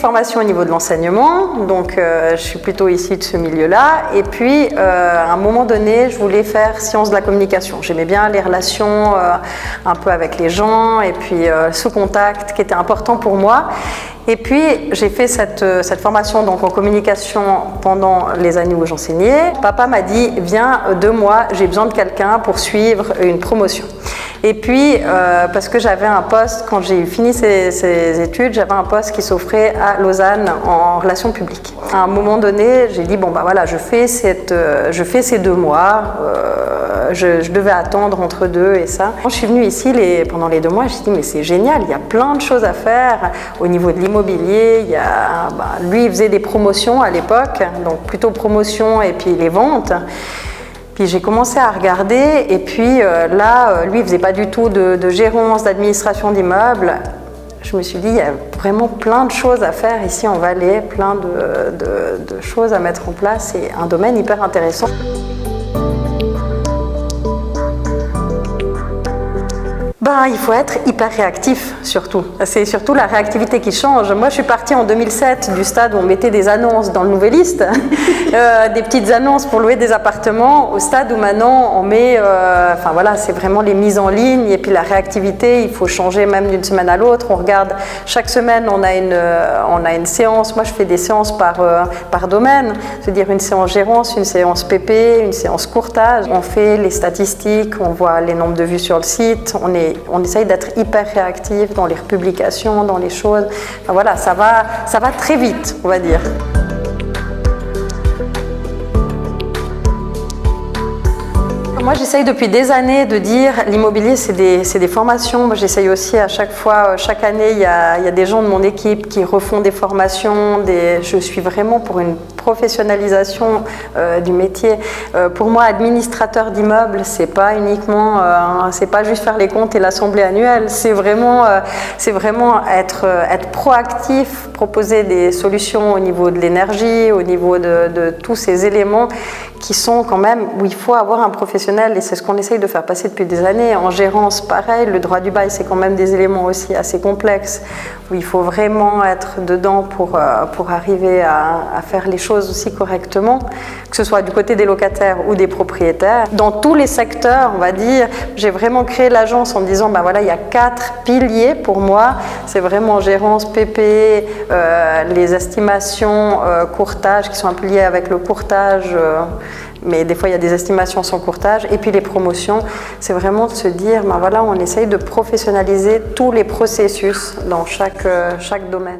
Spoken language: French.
formation au niveau de l'enseignement, donc je suis plutôt issue de ce milieu-là. Et puis, à un moment donné, je voulais faire sciences de la communication. J'aimais bien les relations un peu avec les gens et puis ce contact qui était important pour moi. Et puis, j'ai fait cette formation donc, en communication pendant les années où j'enseignais. Papa m'a dit, viens 2 mois, j'ai besoin de quelqu'un pour suivre une promotion. Et puis, parce que j'avais un poste, quand j'ai fini ces études, j'avais un poste qui s'offrait à Lausanne en relations publiques. À un moment donné, j'ai dit, bon, bah voilà, je fais ces 2 mois. Je devais attendre entre 2 et ça. Quand je suis venue ici pendant les 2 mois, j'ai dit, mais c'est génial, il y a plein de choses à faire au niveau de l'immobilier. Lui, il faisait des promotions à l'époque, donc plutôt promotion et puis les ventes. Puis j'ai commencé à regarder et puis là, lui, il ne faisait pas du tout de gérance, d'administration d'immeubles. Je me suis dit, il y a vraiment plein de choses à faire ici en Valais, plein de choses à mettre en place. C'est un domaine hyper intéressant. Il faut être hyper réactif surtout. C'est surtout la réactivité qui change. Moi, je suis partie en 2007 du stade où on mettait des annonces dans le Nouvelliste, des petites annonces pour louer des appartements, au stade où maintenant on met, c'est vraiment les mises en ligne et puis la réactivité, il faut changer même d'une semaine à l'autre. On regarde, chaque semaine on a une séance. Moi, je fais des séances par domaine, c'est-à-dire une séance gérance, une séance PP, une séance courtage. On fait les statistiques, on voit les nombres de vues sur le site, on essaye d'être hyper réactif dans les publications, dans les choses. Ça va très vite, on va dire. Moi, j'essaye depuis des années de dire l'immobilier, c'est des formations. J'essaye aussi à chaque fois, chaque année, il y a des gens de mon équipe qui refont des formations. Je suis vraiment pour une professionnalisation du métier. Pour moi, administrateur d'immeuble, c'est pas uniquement, c'est pas juste faire les comptes et l'assemblée annuelle. C'est vraiment être proactif, proposer des solutions au niveau de l'énergie, au niveau de tous ces éléments qui sont quand même où il faut avoir un professionnel et c'est ce qu'on essaye de faire passer depuis des années. En gérance, pareil, le droit du bail, c'est quand même des éléments aussi assez complexes où il faut vraiment être dedans pour arriver à faire les choses aussi correctement, que ce soit du côté des locataires ou des propriétaires. Dans tous les secteurs, on va dire, j'ai vraiment créé l'agence en me disant, il y a 4 piliers pour moi. C'est vraiment gérance, PP, les estimations, courtage qui sont un peu liées avec le courtage, mais des fois il y a des estimations sans courtage, et puis les promotions, c'est vraiment de se dire, on essaye de professionnaliser tous les processus dans chaque domaine.